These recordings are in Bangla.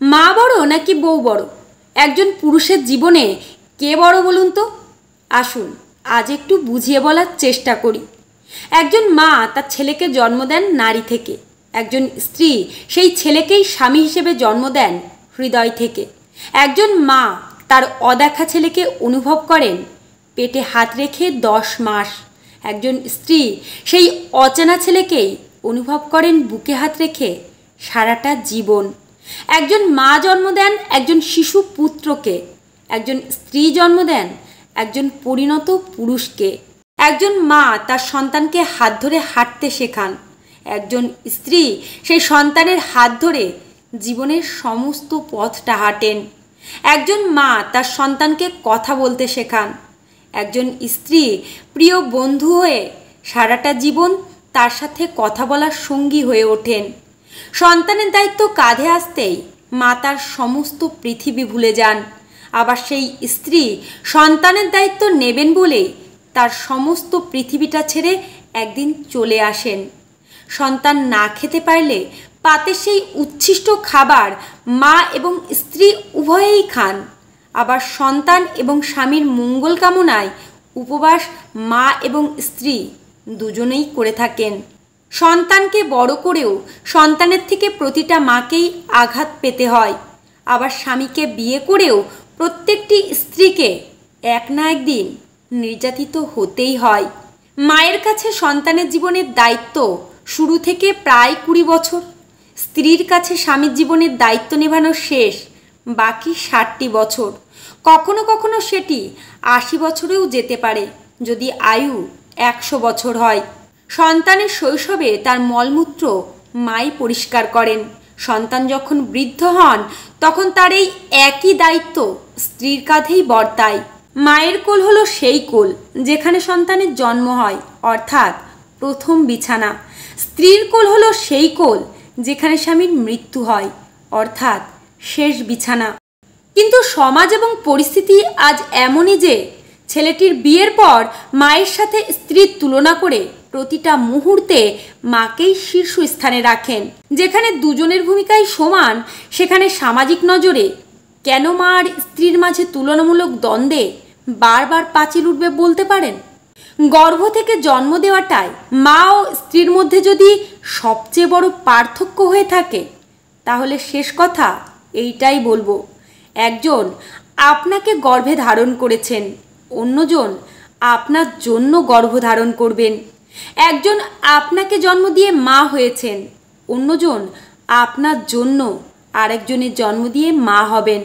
মা বড় নাকি বউ বড়? একজন পুরুষের জীবনে কে বড় বলুন তো? আসুন আজ একটু বুঝিয়ে বলার চেষ্টা করি। একজন মা তার ছেলেকে জন্ম দেন নারী থেকে। একজন স্ত্রী সেই ছেলেকেই স্বামী হিসেবে জন্ম দেন হৃদয় থেকে। একজন মা তার অদেখা ছেলেকে অনুভব করেন পেটে হাত রেখে 10 মাস। একজন স্ত্রী সেই অচেনা ছেলেকেই অনুভব করেন বুকে হাত রেখে সারাটা জীবন। একজন মা জন্ম দেন একজন শিশু পুত্রকে। একজন স্ত্রী জন্ম দেন একজন পরিণত পুরুষকে। একজন মা তার সন্তানকে হাত ধরে হাঁটতে শেখান। একজন স্ত্রী সেই সন্তানের হাত ধরে জীবনের সমস্ত পথটা হাঁটেন। একজন মা তার সন্তানকে কথা বলতে শেখান। একজন স্ত্রী প্রিয় বন্ধু হয়ে সারাটা জীবন তার সাথে কথা বলার সঙ্গী হয়ে ওঠেন। সন্তানের দায়িত্ব কাঁধে আসতেই মা তার সমস্ত পৃথিবী ভুলে যান। আবার সেই স্ত্রী সন্তানের দায়িত্ব নেবেন বলেই তার সমস্ত পৃথিবীটা ছেড়ে একদিন চলে আসেন। সন্তান না খেতে পারলে পাতে সেই উচ্ছিষ্ট খাবার মা এবং স্ত্রী উভয়েই খান। আবার সন্তান এবং স্বামীর মঙ্গল কামনায় উপবাস মা এবং স্ত্রী দুজনেই করে থাকেন। সন্তানকে বড় করেও সন্তানের থেকে প্রতিটা মাকেই আঘাত পেতে হয়। আবার স্বামীকে বিয়ে করেও প্রত্যেকটি স্ত্রীকে এক না একদিন নির্যাতিত হতেই হয়। মায়ের কাছে সন্তানের জীবনের দায়িত্ব শুরু থেকে প্রায় 20 বছর। স্ত্রীর কাছে স্বামীর জীবনের দায়িত্ব নেভানো শেষ বাকি 60টি বছর। কখনো কখনো সেটি 80 বছরেও যেতে পারে যদি আয়ু 100 বছর হয়। সন্তানের শৈশবে তার মলমূত্র মাই পরিষ্কার করেন। সন্তান যখন বৃদ্ধ হন তখন তার এই একই দায়িত্ব স্ত্রীর কাঁধেই বর্তায়। মায়ের কোল হলো সেই কোল যেখানে সন্তানের জন্ম হয়, অর্থাৎ প্রথম বিছানা। স্ত্রীর কোল হলো সেই কোল যেখানে স্বামীর মৃত্যু হয়, অর্থাৎ শেষ বিছানা। কিন্তু সমাজ এবং পরিস্থিতি আজ এমনই যে ছেলেটির বিয়ের পর মায়ের সাথে স্ত্রীর তুলনা করে প্রতিটা মুহূর্তে মাকেই শীর্ষস্থানে রাখেন। যেখানে দুজনের ভূমিকাই সমান সেখানে সামাজিক নজরে কেন মা আর স্ত্রীর মাঝে তুলনামূলক দ্বন্দ্বে বারবার পাঁচিল উঠবে বলতে পারেন? গর্ভ থেকে জন্ম দেওয়াটাই মা ও স্ত্রীর মধ্যে যদি সবচেয়ে বড় পার্থক্য হয়ে থাকে তাহলে শেষ কথা এইটাই বলবো, একজন আপনাকে গর্ভে ধারণ করেছেন, অন্যজন আপনার জন্য গর্ভধারণ করবেন। একজন আপনাকে জন্ম দিয়ে মা হয়েছেন, অন্যজন আপনার জন্য আরেকজনের জন্ম দিয়ে মা হবেন।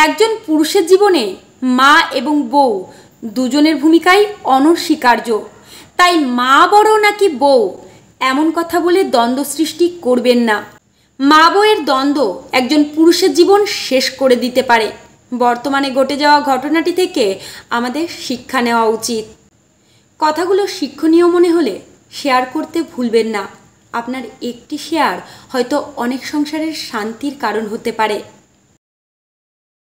একজন পুরুষের জীবনে মা এবং বউ দুজনের ভূমিকাই অনস্বীকার্য। তাই মা বড় নাকি বউ এমন কথা বলে দ্বন্দ্ব সৃষ্টি করবেন না। মা বউয়ের দ্বন্দ্ব একজন পুরুষের জীবন শেষ করে দিতে পারে। বর্তমানে ঘটে যাওয়া ঘটনাটি থেকে আমাদের শিক্ষা নেওয়া উচিত। কথাগুলো শিক্ষণীয় মনে হলে শেয়ার করতে ভুলবেন না। আপনার একটি শেয়ার হয়তো অনেক সংসারের শান্তির কারণ হতে পারে।